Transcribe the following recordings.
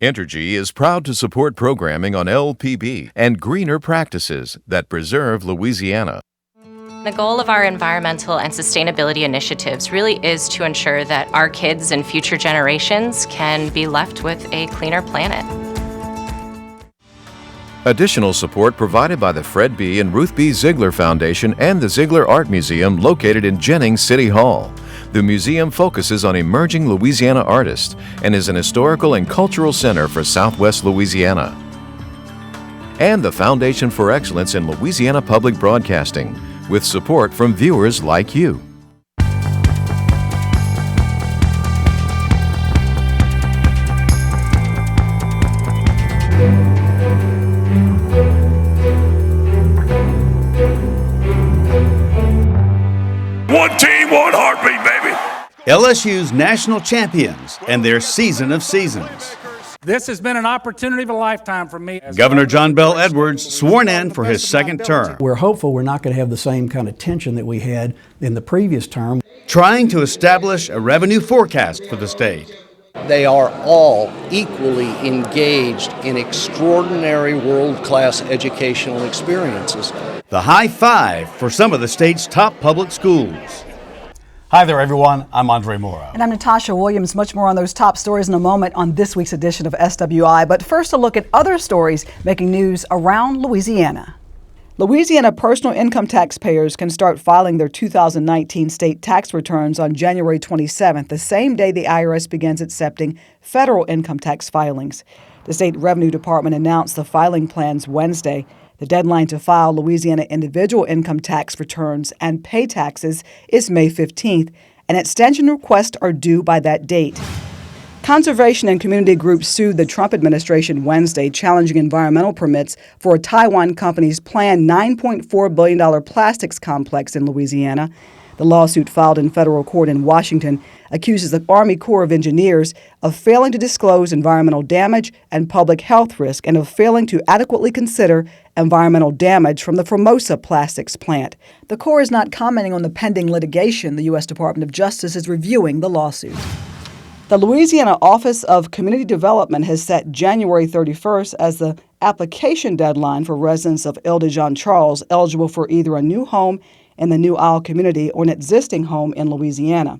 Entergy is proud to support programming on LPB and greener practices that preserve Louisiana. The goal of our environmental and sustainability initiatives really is to ensure that our kids and future generations can be left with a cleaner planet. Additional support provided by the Fred B. and Ruth B. Ziegler Foundation and the Ziegler Art Museum located in Jennings City Hall. The museum focuses on emerging Louisiana artists and is an historical and cultural center for Southwest Louisiana. And the Foundation for Excellence in Louisiana Public Broadcasting, with support from viewers like you. One team, one heartbeat, baby. LSU's national champions and their season of seasons. This has been an opportunity of a lifetime for me. Governor John Bel Edwards sworn in for his second term. We're hopeful we're not going to have the same kind of tension that we had in the previous term. Trying to establish a revenue forecast for the state. They are all equally engaged in extraordinary world-class educational experiences. The high five for some of the state's top public schools. Hi there, everyone. I'm Andre Moreau. And I'm Natasha Williams. Much more on those top stories in a moment on this week's edition of SWI. But first, a look at other stories making news around Louisiana. Louisiana personal income taxpayers can start filing their 2019 state tax returns on January 27th, the same day the IRS begins accepting federal income tax filings. The state revenue department announced the filing plans Wednesday. The deadline to file Louisiana individual income tax returns and pay taxes is May 15th, and extension requests are due by that date. Conservation and community groups sued the Trump administration Wednesday, challenging environmental permits for a Taiwan company's planned $9.4 billion plastics complex in Louisiana. The lawsuit filed in federal court in Washington accuses the Army Corps of Engineers of failing to disclose environmental damage and public health risk and of failing to adequately consider environmental damage from the Formosa plastics plant. The Corps is not commenting on the pending litigation. The U.S. Department of Justice is reviewing the lawsuit. The Louisiana Office of Community Development has set January 31st as the application deadline for residents of Ile-de-Jean Charles eligible for either a new home in the New Isle community or an existing home in Louisiana.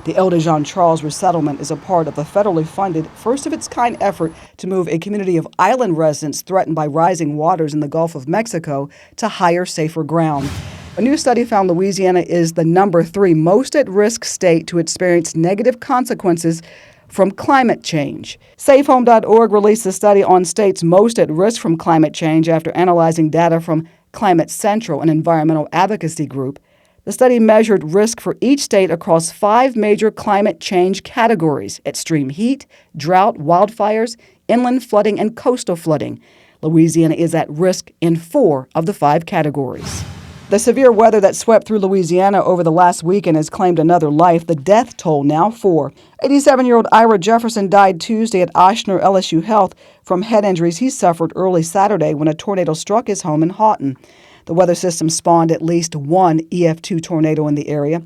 The Ile-de-Jean Charles resettlement is a part of a federally funded, first-of-its-kind effort to move a community of island residents threatened by rising waters in the Gulf of Mexico to higher, safer ground. A new study found Louisiana is the number 3 most at-risk state to experience negative consequences from climate change. SafeHome.org released a study on states most at risk from climate change after analyzing data from Climate Central, an environmental advocacy group. The study measured risk for each state across 5 major climate change categories: extreme heat, drought, wildfires, inland flooding, and coastal flooding. Louisiana is at risk in 4 of the 5 categories. The severe weather that swept through Louisiana over the last weekend has claimed another life. The death toll now 4. 87-year-old Ira Jefferson died Tuesday at Ochsner LSU Health from head injuries he suffered early Saturday when a tornado struck his home in Houghton. The weather system spawned at least one EF2 tornado in the area.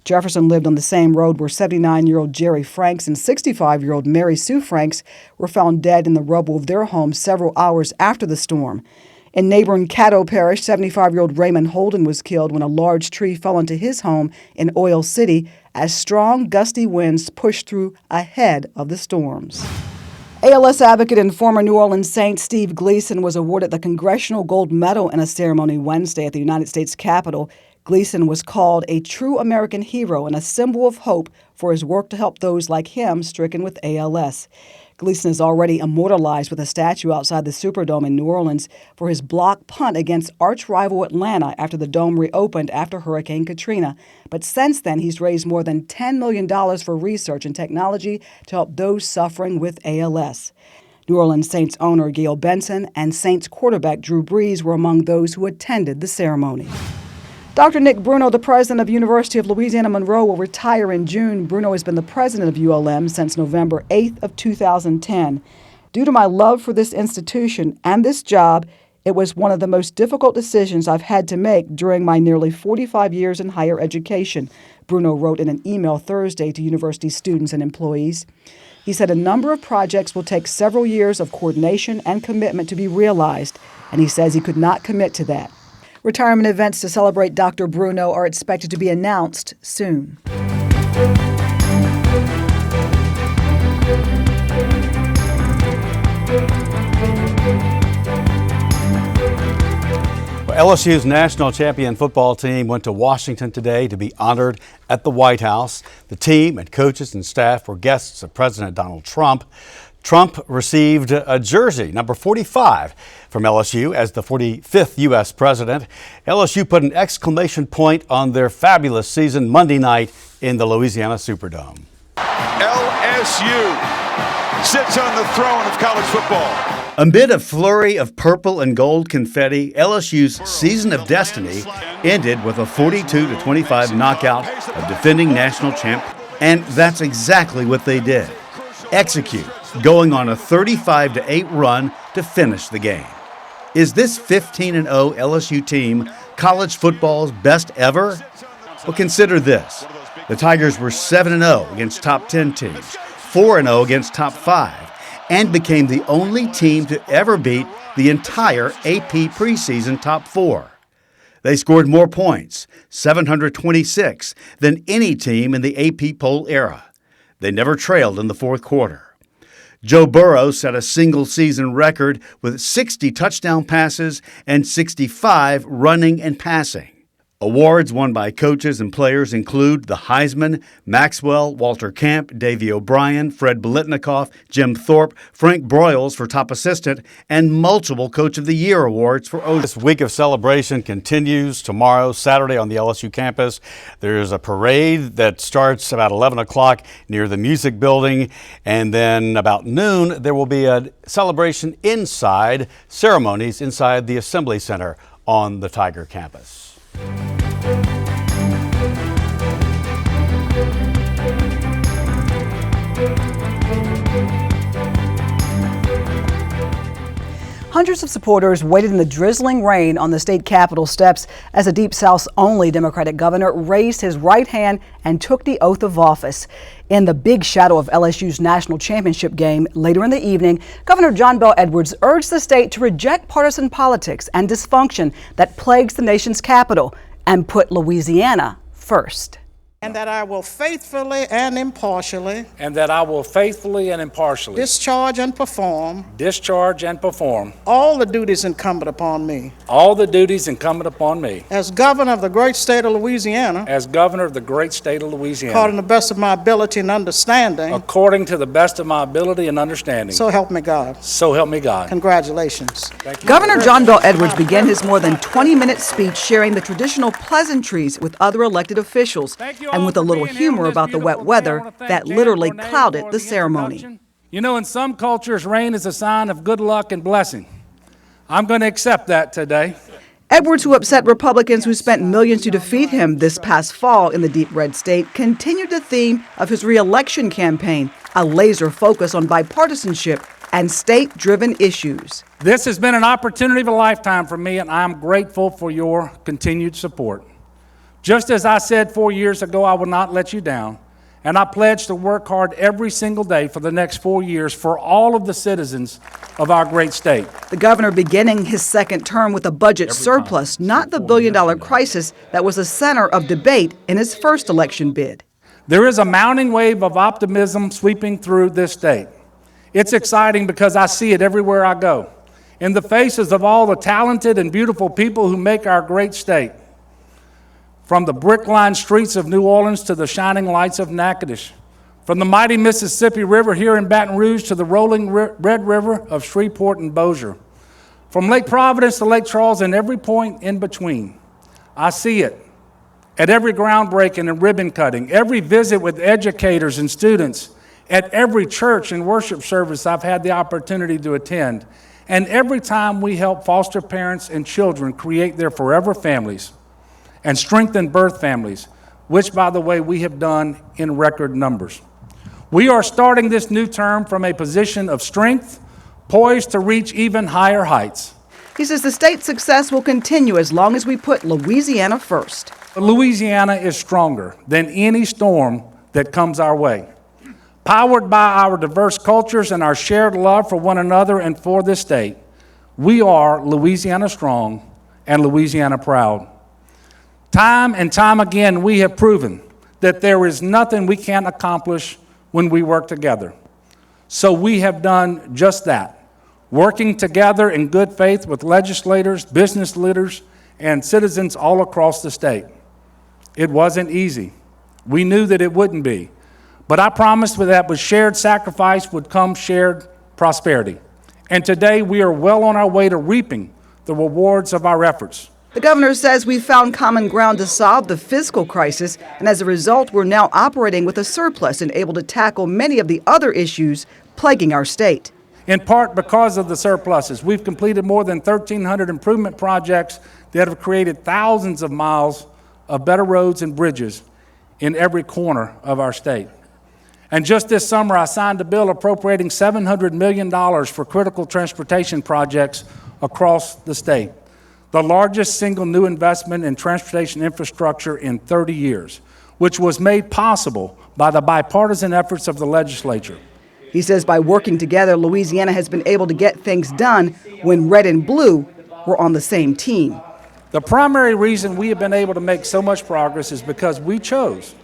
Jefferson lived on the same road where 79-year-old Jerry Franks and 65-year-old Mary Sue Franks were found dead in the rubble of their home several hours after the storm. In neighboring Caddo Parish, 75-year-old Raymond Holden was killed when a large tree fell into his home in Oil City as strong, gusty winds pushed through ahead of the storms. ALS advocate and former New Orleans Saint Steve Gleason was awarded the Congressional Gold Medal in a ceremony Wednesday at the United States Capitol. Gleason was called a true American hero and a symbol of hope for his work to help those like him stricken with ALS. Gleason is already immortalized with a statue outside the Superdome in New Orleans for his block punt against arch-rival Atlanta after the dome reopened after Hurricane Katrina. But since then, he's raised more than $10 million for research and technology to help those suffering with ALS. New Orleans Saints owner Gail Benson and Saints quarterback Drew Brees were among those who attended the ceremony. Dr. Nick Bruno, the president of University of Louisiana Monroe, will retire in June. Bruno has been the president of ULM since November 8th of 2010. Due to my love for this institution and this job, it was one of the most difficult decisions I've had to make during my nearly 45 years in higher education, Bruno wrote in an email Thursday to university students and employees. He said a number of projects will take several years of coordination and commitment to be realized, and he says he could not commit to that. Retirement events to celebrate Dr. Bruno are expected to be announced soon. LSU's national champion football team went to Washington today to be honored at the White House. The team and coaches and staff were guests of President Donald Trump. Trump received a jersey, number 45, from LSU as the 45th U.S. president. LSU put an exclamation point on their fabulous season Monday night in the Louisiana Superdome. LSU sits on the throne of college football. Amid a flurry of purple and gold confetti, LSU's season of destiny ended with a 42-25 knockout of defending national champ. And that's exactly what they did. Execute, going on a 35-8 run to finish the game. Is this 15-0 LSU team college football's best ever? Well, consider this. The Tigers were 7-0 against top 10 teams, 4-0 against top 5, and became the only team to ever beat the entire AP preseason top 4. They scored more points, 726, than any team in the AP poll era. They never trailed in the fourth quarter. Joe Burrow set a single-season record with 60 touchdown passes and 65 running and passing. Awards won by coaches and players include the Heisman, Maxwell, Walter Camp, Davey O'Brien, Fred Biletnikoff, Jim Thorpe, Frank Broyles for top assistant, and multiple Coach of the Year awards for O's. This week of celebration continues tomorrow, Saturday, on the LSU campus. There's a parade that starts about 11 o'clock near the Music Building, and then about noon there will be a celebration inside, ceremonies inside the Assembly Center on the Tiger campus. Hundreds of supporters waited in the drizzling rain on the state capitol steps as a Deep South's only Democratic governor raised his right hand and took the oath of office. In the big shadow of LSU's national championship game later in the evening, Governor John Bel Edwards urged the state to reject partisan politics and dysfunction that plagues the nation's capital and put Louisiana first. And that I will faithfully and impartially. And that I will faithfully and impartially. Discharge and perform. Discharge and perform. All the duties incumbent upon me. All the duties incumbent upon me. As governor of the great state of Louisiana. As governor of the great state of Louisiana. According to the best of my ability and understanding. According to the best of my ability and understanding. So help me God. So help me God. Congratulations. Governor John Bel Edwards began his more than 20-minute speech sharing the traditional pleasantries with other elected officials, and with a little humor about the wet weather that literally clouded the ceremony. You know, in some cultures, rain is a sign of good luck and blessing. I'm going to accept that today. Edwards, who upset Republicans who spent millions to defeat him this past fall in the deep red state, continued the theme of his re-election campaign, a laser focus on bipartisanship and state-driven issues. This has been an opportunity of a lifetime for me, and I'm grateful for your continued support. Just as I said 4 years ago, I will not let you down, and I pledge to work hard every single day for the next 4 years for all of the citizens of our great state. The governor beginning his second term with a budget surplus, not the billion-dollar crisis that was the center of debate in his first election bid. There is a mounting wave of optimism sweeping through this state. It's exciting because I see it everywhere I go, in the faces of all the talented and beautiful people who make our great state. From the brick-lined streets of New Orleans to the shining lights of Natchitoches, from the mighty Mississippi River here in Baton Rouge to the rolling Red River of Shreveport and Bossier, from Lake Providence to Lake Charles and every point in between. I see it at every groundbreaking and ribbon cutting, every visit with educators and students, at every church and worship service I've had the opportunity to attend, and every time we help foster parents and children create their forever families and strengthen birth families, which, by the way, we have done in record numbers. We are starting this new term from a position of strength, poised to reach even higher heights. He says the state's success will continue as long as we put Louisiana first. Louisiana is stronger than any storm that comes our way. Powered by our diverse cultures and our shared love for one another and for this state, we are Louisiana strong and Louisiana proud. Time and time again, we have proven that there is nothing we can't accomplish when we work together. So we have done just that, working together in good faith with legislators, business leaders, and citizens all across the state. It wasn't easy. We knew that it wouldn't be. But I promised that with shared sacrifice would come shared prosperity. And today we are well on our way to reaping the rewards of our efforts. The governor says we found common ground to solve the fiscal crisis, and as a result, we're now operating with a surplus and able to tackle many of the other issues plaguing our state. In part because of the surpluses, we've completed more than 1,300 improvement projects that have created thousands of miles of better roads and bridges in every corner of our state. And just this summer, I signed a bill appropriating $700 million for critical transportation projects across the state, the largest single new investment in transportation infrastructure in 30 years, which was made possible by the bipartisan efforts of the legislature. He says by working together, Louisiana has been able to get things done when red and blue were on the same team. The primary reason we have been able to make so much progress is because we chose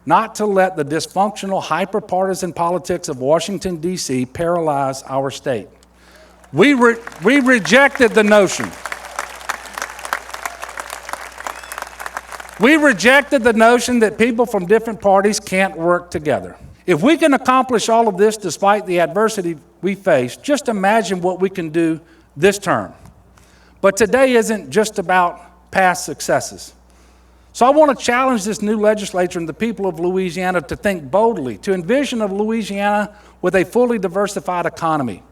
not to let the dysfunctional, hyper-partisan politics of Washington, D.C. paralyze our state. We rejected the notion. We rejected the notion that people from different parties can't work together. If we can accomplish all of this despite the adversity we face, just imagine what we can do this term. But today isn't just about past successes. So I want to challenge this new legislature and the people of Louisiana to think boldly, to envision a Louisiana with a fully diversified economy,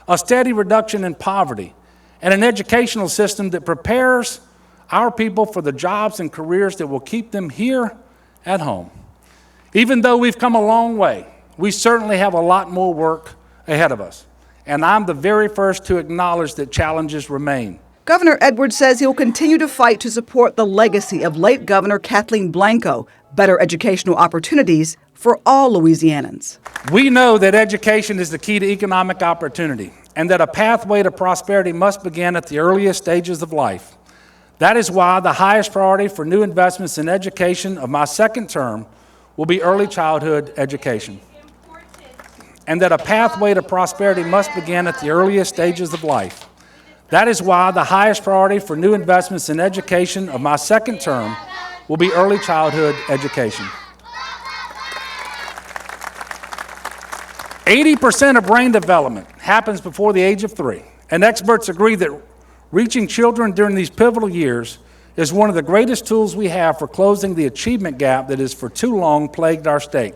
a steady reduction in poverty, and an educational system that prepares our people for the jobs and careers that will keep them here at home. Even though we've come a long way, we certainly have a lot more work ahead of us. And I'm the very first to acknowledge that challenges remain. Governor Edwards says he'll continue to fight to support the legacy of late Governor Kathleen Blanco, better educational opportunities for all Louisianans. We know that education is the key to economic opportunity and that a pathway to prosperity must begin at the earliest stages of life. That is why the highest priority for new investments in education of my second term will be early childhood education. And that a pathway to prosperity must begin at the earliest stages of life. That is why the highest priority for new investments in education of my second term will be early childhood education. 80% of brain development happens before the age of 3, and experts agree that reaching children during these pivotal years is one of the greatest tools we have for closing the achievement gap that has for too long plagued our state.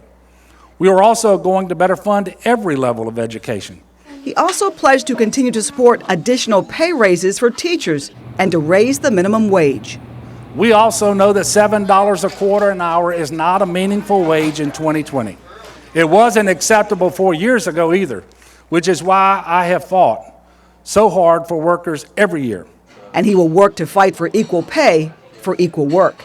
We are also going to better fund every level of education. He also pledged to continue to support additional pay raises for teachers and to raise the minimum wage. We also know that $7 a quarter an hour is not a meaningful wage in 2020. It wasn't acceptable 4 years ago either, which is why I have fought so hard for workers every year. And he will work to fight for equal pay for equal work.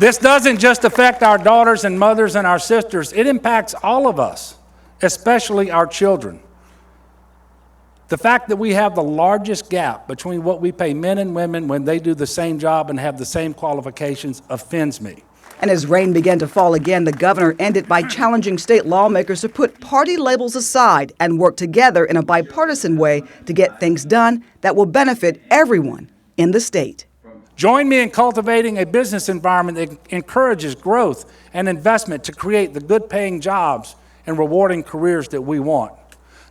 This doesn't just affect our daughters and mothers and our sisters. It impacts all of us, especially our children. The fact that we have the largest gap between what we pay men and women when they do the same job and have the same qualifications offends me. And as rain began to fall again, the governor ended by challenging state lawmakers to put party labels aside and work together in a bipartisan way to get things done that will benefit everyone in the state. Join me in cultivating a business environment that encourages growth and investment to create the good-paying jobs and rewarding careers that we want.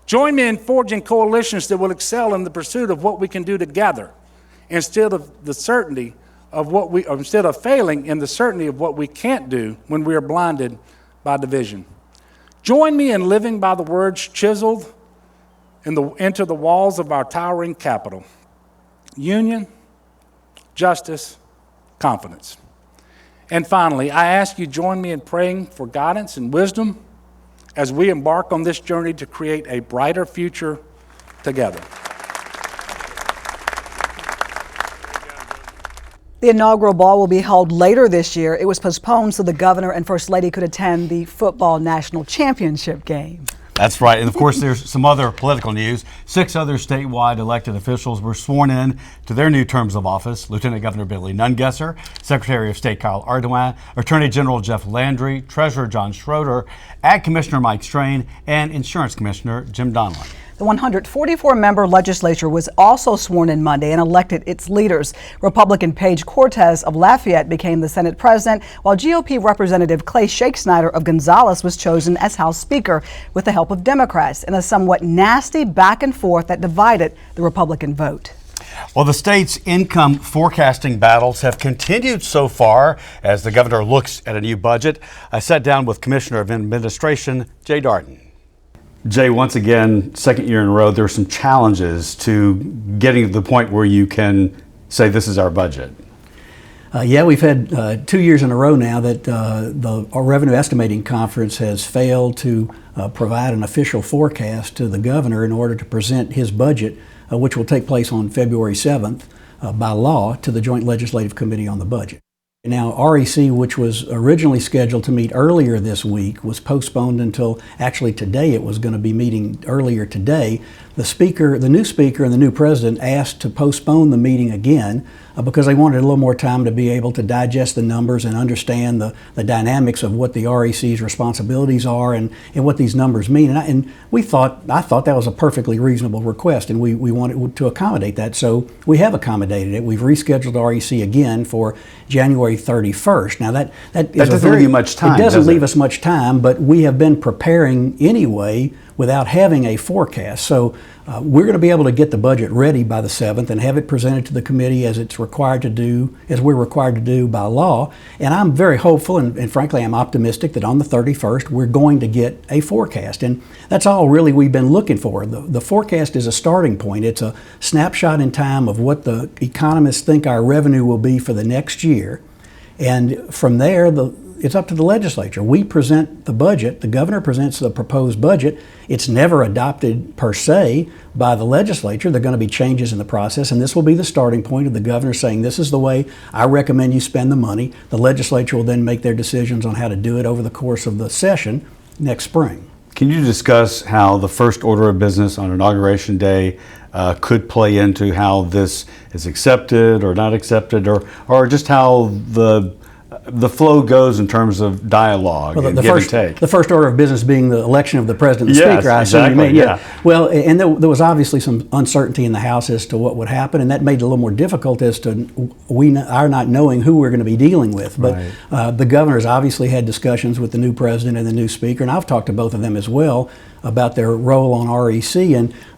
Join me in forging coalitions that will excel in the pursuit of what we can do together instead of failing in the certainty of what we can't do when we are blinded by division. Join me in living by the words chiseled into the walls of our towering Capitol: union, justice, confidence. And finally, I ask you join me in praying for guidance and wisdom as we embark on this journey to create a brighter future together. The inaugural ball will be held later this year. It was postponed so the governor and first lady could attend the football national championship game. That's right. And of course, there's some other political news. 6 other statewide elected officials were sworn in to their new terms of office. Lieutenant Governor Billy Nungesser, Secretary of State Kyle Ardoin, Attorney General Jeff Landry, Treasurer John Schroeder, Ag Commissioner Mike Strain, and Insurance Commissioner Jim Donlan. The 144-member legislature was also sworn in Monday and elected its leaders. Republican Paige Cortez of Lafayette became the Senate president, while GOP Representative Clay Schexnayder of Gonzales was chosen as House Speaker with the help of Democrats in a somewhat nasty back and forth that divided the Republican vote. Well, the state's income forecasting battles have continued so far as the governor looks at a new budget. I sat down with Commissioner of Administration Jay Dardenne. Jay, once again, second year in a row, there are some challenges to getting to the point where you can say this is our budget. Yeah, we've had 2 years in a row now that our Revenue Estimating Conference has failed to provide an official forecast to the governor in order to present his budget, which will take place on February 7th by law to the Joint Legislative Committee on the Budget. Now, REC, which was originally scheduled to meet earlier this week, was postponed until actually today. It was going to be meeting earlier today. The new speaker and the new president asked to postpone the meeting again because they wanted a little more time to be able to digest the numbers and understand the dynamics of what the REC's responsibilities are and what these numbers mean. And I thought that was a perfectly reasonable request, and we wanted to accommodate that. So we have accommodated it. We've rescheduled REC again for January 31st. Now that doesn't leave you much time. It doesn't leave us much time, but we have been preparing anyway without having a forecast. So we're going to be able to get the budget ready by the 7th and have it presented to the committee as we're required to do by law. And I'm very hopeful and frankly I'm optimistic that on the 31st we're going to get a forecast. And that's all really we've been looking for. The forecast is a starting point. It's a snapshot in time of what the economists think our revenue will be for the next year. And from there, it's up to the legislature. We present the budget. The governor presents the proposed budget. It's never adopted per se by the legislature. There are going to be changes in the process, and this will be the starting point of the governor saying, this is the way I recommend you spend the money. The legislature will then make their decisions on how to do it over the course of the session next spring. Can you discuss how the first order of business on Inauguration Day could play into how this is accepted or not accepted, or just how the flow goes in terms of dialogue and give and take? The first order of business being the election of the president and yes, speaker, I exactly, assume you mean. yeah. Well, and there was obviously some uncertainty in the House as to what would happen, and that made it a little more difficult as to our not knowing who we're going to be dealing with. But right. The governor's obviously had discussions with the new president and the new speaker, and I've talked to both of them as well about their role on REC,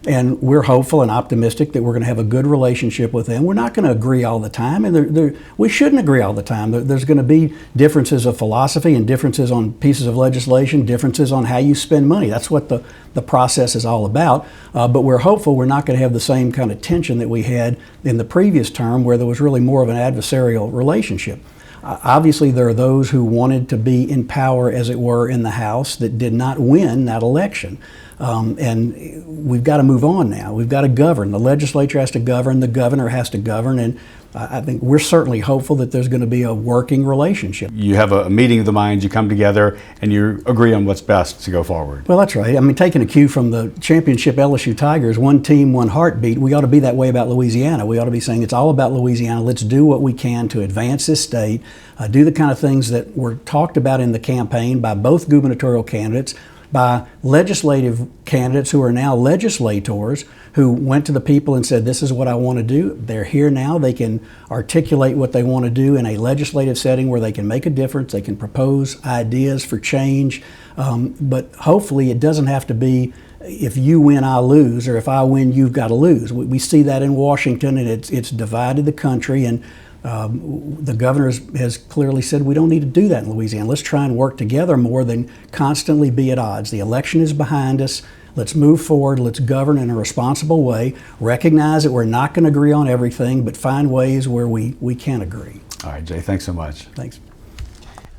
and we're hopeful and optimistic that we're going to have a good relationship with them. We're not going to agree all the time, and we shouldn't agree all the time. There's going to be differences of philosophy and differences on pieces of legislation, differences on how you spend money. That's what the process is all about. But we're hopeful we're not going to have the same kind of tension that we had in the previous term where there was really more of an adversarial relationship. Obviously, there are those who wanted to be in power, as it were, in the House that did not win that election. And we've got to move on now. We've got to govern. The legislature has to govern. The governor has to govern. And I think we're certainly hopeful that there's going to be a working relationship. You have a meeting of the minds, you come together, and you agree on what's best to go forward. Well, that's right. I mean, taking a cue from the championship LSU Tigers, one team, one heartbeat, we ought to be that way about Louisiana. We ought to be saying it's all about Louisiana. Let's do what we can to advance this state, do the kind of things that were talked about in the campaign by both gubernatorial candidates, by legislative candidates who are now legislators who went to the people and said, this is what I want to do. They're here now. They can articulate what they want to do in a legislative setting where they can make a difference. They can propose ideas for change. But hopefully it doesn't have to be if you win, I lose, or if I win, you've got to lose. We see that in Washington, and it's divided the country. And the governor has clearly said we don't need to do that in Louisiana. Let's try and work together more than constantly be at odds. The election is behind us. Let's move forward. Let's govern in a responsible way. Recognize that we're not going to agree on everything, but find ways where we can agree. All right, Jay, thanks so much. Thanks.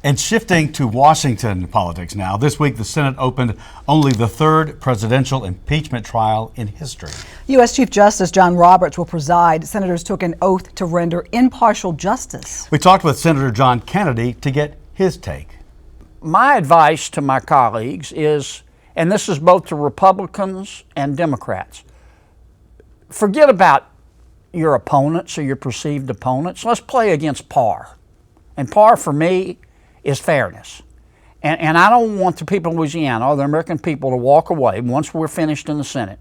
And shifting to Washington politics now, this week the Senate opened only the third presidential impeachment trial in history. U.S. Chief Justice John Roberts will preside. Senators took an oath to render impartial justice. We talked with Senator John Kennedy to get his take. My advice to my colleagues is, and this is both to Republicans and Democrats, forget about your opponents or your perceived opponents. Let's play against par. And par for me is fairness. And I don't want the people of Louisiana or the American people to walk away once we're finished in the Senate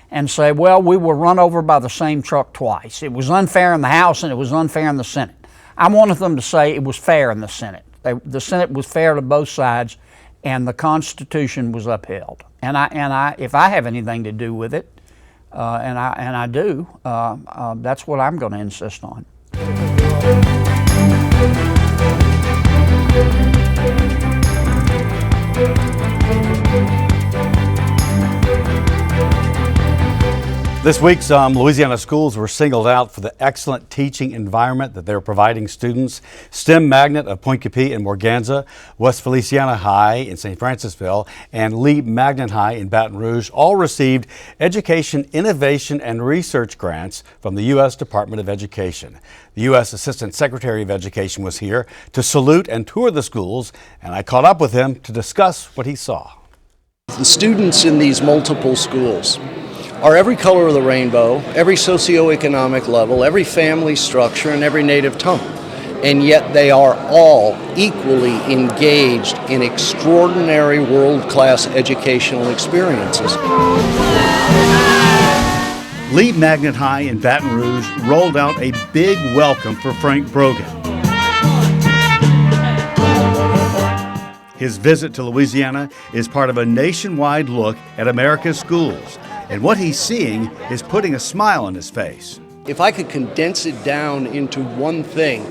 and say, well, we were run over by the same truck twice. It was unfair in the House and it was unfair in the Senate. I wanted them to say it was fair in the Senate. The Senate was fair to both sides and the Constitution was upheld. And I if I have anything to do with it, and I do, that's what I'm going to insist on. This week, some Louisiana schools were singled out for the excellent teaching environment that they're providing students. STEM Magnet of Point Capee and Morganza, West Feliciana High in St. Francisville, and Lee Magnet High in Baton Rouge all received education, innovation, and research grants from the U.S. Department of Education. The U.S. Assistant Secretary of Education was here to salute and tour the schools, and I caught up with him to discuss what he saw. The students in these multiple schools are every color of the rainbow, every socioeconomic level, every family structure, and every native tongue. And yet they are all equally engaged in extraordinary world-class educational experiences. Lee Magnet High in Baton Rouge rolled out a big welcome for Frank Brogan. His visit to Louisiana is part of a nationwide look at America's schools. And what he's seeing is putting a smile on his face. If I could condense it down into one thing,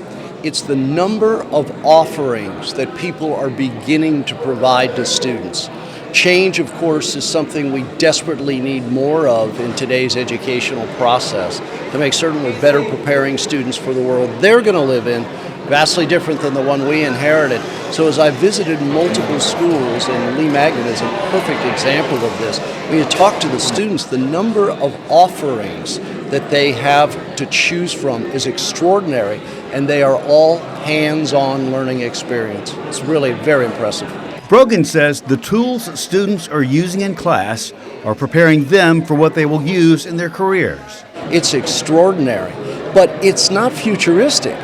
it's the number of offerings that people are beginning to provide to students. Change, of course, is something we desperately need more of in today's educational process to make certain we're better preparing students for the world they're going to live in, vastly different than the one we inherited. So as I visited multiple schools, and Lee Magnet is a perfect example of this, when you talk to the students, the number of offerings that they have to choose from is extraordinary, and they are all hands-on learning experience. It's really very impressive. Brogan says the tools students are using in class are preparing them for what they will use in their careers. It's extraordinary, but it's not futuristic.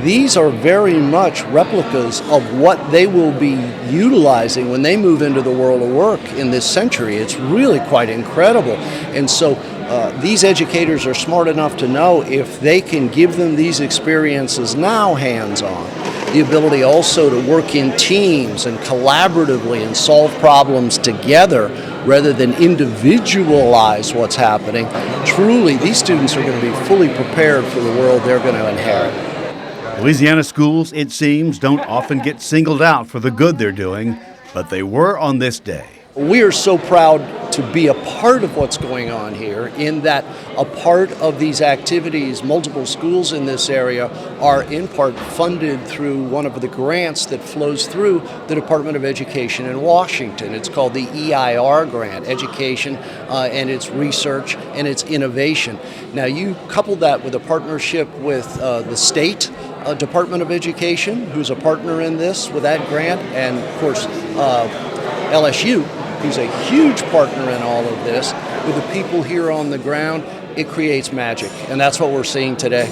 These are very much replicas of what they will be utilizing when they move into the world of work in this century. It's really quite incredible. And so these educators are smart enough to know if they can give them these experiences now hands-on, the ability also to work in teams and collaboratively and solve problems together rather than individualize what's happening. Truly, these students are going to be fully prepared for the world they're going to inherit. Louisiana schools, it seems, don't often get singled out for the good they're doing, but they were on this day. We are so proud to be a part of what's going on here, in that a part of these activities, multiple schools in this area, are in part funded through one of the grants that flows through the Department of Education in Washington. It's called the EIR grant, Education and its Research and its Innovation. Now you couple that with a partnership with the state Department of Education, who's a partner in this with that grant, and of course LSU, who's a huge partner in all of this, with the people here on the ground, it creates magic, and that's what we're seeing today.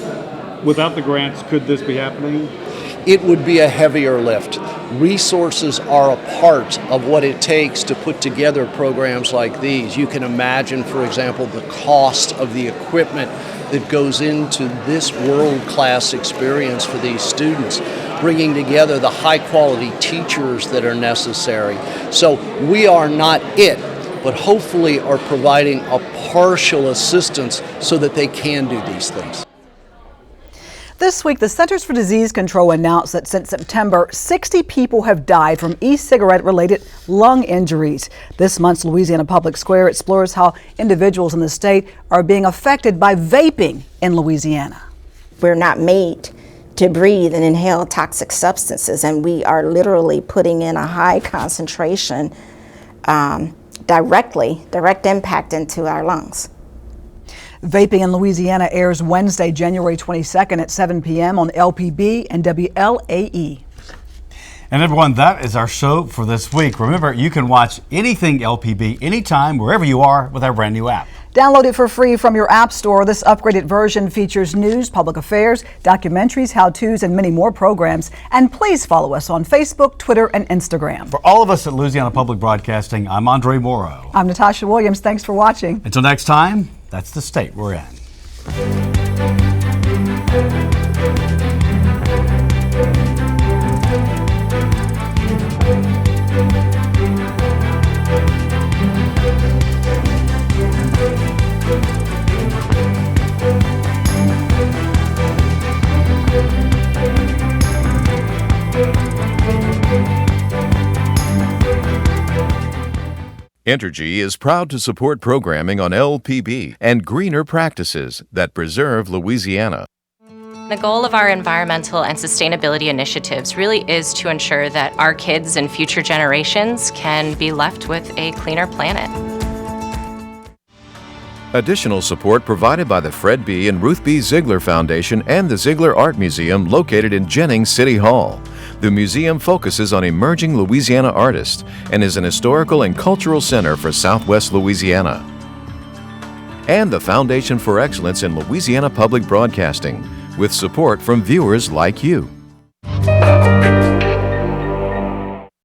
Without the grants, could this be happening? It would be a heavier lift. Resources are a part of what it takes to put together programs like these. You can imagine, for example, the cost of the equipment that goes into this world-class experience for these students, bringing together the high-quality teachers that are necessary. So we are not it, but hopefully are providing a partial assistance so that they can do these things. This week, the Centers for Disease Control announced that since September, 60 people have died from e-cigarette-related lung injuries. This month's Louisiana Public Square explores how individuals in the state are being affected by vaping in Louisiana. We're not made to breathe and inhale toxic substances, and we are literally putting in a high concentration direct impact into our lungs. Vaping in Louisiana airs Wednesday, January 22nd at 7 p.m. on LPB and WLAE. And everyone, that is our show for this week. Remember, you can watch anything LPB anytime, wherever you are, with our brand new app. Download it for free from your app store. This upgraded version features news, public affairs, documentaries, how-tos, and many more programs. And please follow us on Facebook, Twitter, and Instagram. For all of us at Louisiana Public Broadcasting, I'm Andre Moreau. I'm Natasha Williams. Thanks for watching. Until next time, that's the state we're in. Entergy is proud to support programming on LPB and greener practices that preserve Louisiana. The goal of our environmental and sustainability initiatives really is to ensure that our kids and future generations can be left with a cleaner planet. Additional support provided by the Fred B. and Ruth B. Ziegler Foundation and the Ziegler Art Museum located in Jennings City Hall. The museum focuses on emerging Louisiana artists and is an historical and cultural center for Southwest Louisiana. And the Foundation for Excellence in Louisiana Public Broadcasting, with support from viewers like you.